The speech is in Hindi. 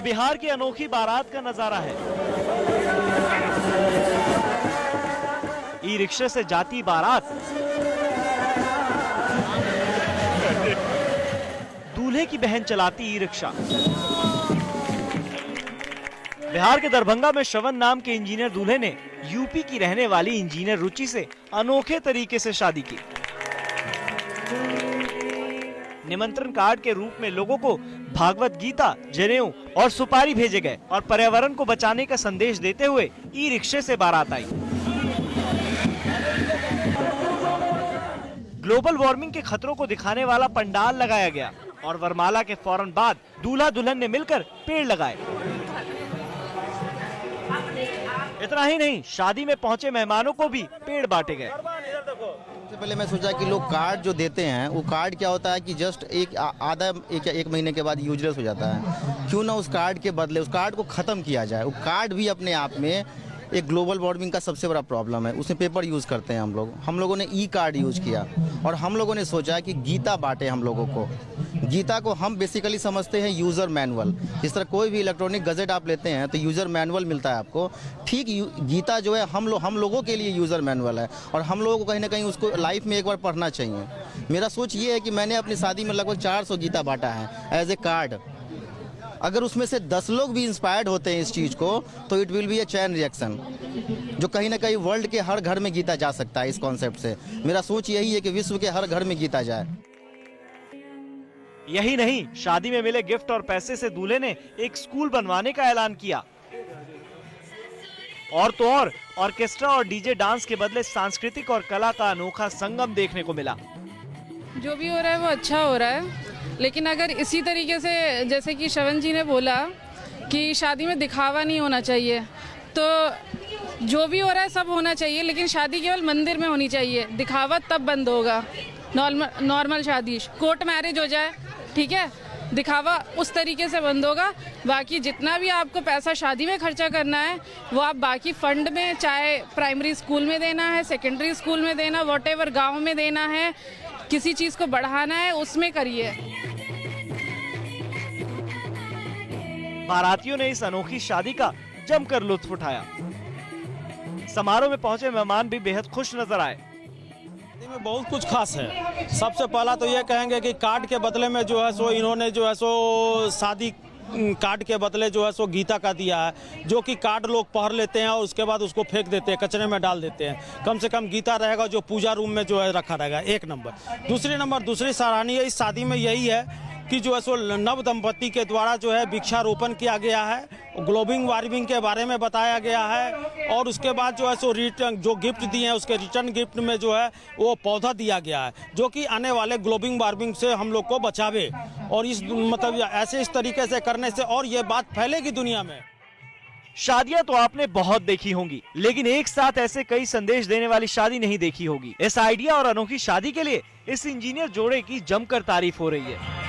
बिहार की अनोखी बारात का नजारा है। ई रिक्शे से जाती बारात, दूल्हे की बहन चलाती ई रिक्शा। बिहार के दरभंगा में श्रवण नाम के इंजीनियर दूल्हे ने यूपी की रहने वाली इंजीनियर रुचि से अनोखे तरीके से शादी की। निमंत्रण कार्ड के रूप में लोगों को भागवत गीता, जनेऊ और सुपारी भेजे गए और पर्यावरण को बचाने का संदेश देते हुए ई रिक्शे से बारात आई। ग्लोबल वार्मिंग के खतरों को दिखाने वाला पंडाल लगाया गया और वरमाला के फौरन बाद दूल्हा दुल्हन ने मिलकर पेड़ लगाए। इतना ही नहीं, शादी में पहुंचे मेहमानों को भी पेड़ बांटे गए। सबसे पहले मैं सोचा कि लोग कार्ड जो देते हैं वो कार्ड क्या होता है कि जस्ट एक महीने के बाद यूजलेस हो जाता है। क्यों ना उस कार्ड के बदले उस कार्ड को ख़त्म किया जाए। वो कार्ड भी अपने आप में एक ग्लोबल वार्मिंग का सबसे बड़ा प्रॉब्लम है। उसमें पेपर यूज़ करते हैं हम लोगों ने ई कार्ड यूज़ किया और हम लोगों ने सोचा कि गीता बांटे हम लोगों को। गीता को हम बेसिकली समझते हैं यूज़र मैनुअल। जिस तरह कोई भी इलेक्ट्रॉनिक गजेट आप लेते हैं तो यूज़र मैनुअल मिलता है आपको, ठीक गीता जो है हम लोगों के लिए यूज़र मैनुअल है और हम लोगों को कहीं ना कहीं उसको लाइफ में एक बार पढ़ना चाहिए। मेरा सोच ये है कि मैंने अपनी शादी में लगभग 400 गीता बांटा है एज ए कार्ड। अगर उसमें से 10 लोग भी इंस्पायर्ड होते हैं इस चीज़ को तो it will be A chain reaction, जो कहीं ना कहीं वर्ल्ड के हर घर में गीता जा सकता है। इस कॉन्सेप्ट से मेरा सोच यही है कि विश्व के हर घर में गीता जाए। यही नहीं, शादी में मिले गिफ्ट और पैसे से दूल्हे ने एक स्कूल बनवाने का ऐलान किया। और तो और ऑर्केस्ट्रा और डीजे डांस के बदले सांस्कृतिक और कला का अनोखा संगम देखने को मिला। जो भी हो रहा है वो अच्छा हो रहा है, लेकिन अगर इसी तरीके से जैसे कि श्रवण जी ने बोला कि शादी में दिखावा नहीं होना चाहिए, तो जो भी हो रहा है सब होना चाहिए, लेकिन शादी केवल मंदिर में होनी चाहिए। दिखावा तब बंद होगा। नॉर्मल शादी, कोर्ट मैरिज हो जाए, ठीक है, दिखावा उस तरीके से बंद होगा। बाकी जितना भी आपको पैसा शादी में खर्चा करना है वो आप बाकी फंड में, चाहे प्राइमरी स्कूल में देना है, सेकेंडरी स्कूल में देना, व्हाटएवर गांव में देना है, किसी चीज़ को बढ़ाना है उसमें करिए। बारातियों ने इस अनोखी शादी का जमकर लुत्फ उठाया। समारोह में पहुंचे मेहमान भी बेहद खुश नजर आए। में बहुत कुछ खास है। सबसे पहला तो ये कहेंगे कि कार्ड के बदले में जो है सो इन्होंने जो है सो शादी कार्ड के बदले जो है सो गीता का दिया है, जो कि कार्ड लोग पढ़ लेते हैं और उसके बाद उसको फेंक देते हैं, कचरे में डाल देते हैं। कम से कम गीता रहेगा जो पूजा रूम में जो है रखा रहेगा। एक नंबर। दूसरी सराहनीय इस शादी में यही है कि जो है सो नव दंपति के द्वारा जो है वृक्षारोपण किया गया है, ग्लोबल वार्मिंग के बारे में बताया गया है और उसके बाद जो है सो रिटर्न जो गिफ्ट दिए हैं उसके रिटर्न गिफ्ट में जो है वो पौधा दिया गया है, जो कि आने वाले ग्लोबल वार्मिंग से हम लोग को बचावे। और इस मतलब ऐसे इस तरीके से करने से और ये बात फैलेगी दुनिया में। शादियां तो आपने बहुत देखी होंगी, लेकिन एक साथ ऐसे कई संदेश देने वाली शादी नहीं देखी होगी। इस आइडिया और अनोखी शादी के लिए इस इंजीनियर जोड़े की जमकर तारीफ हो रही है।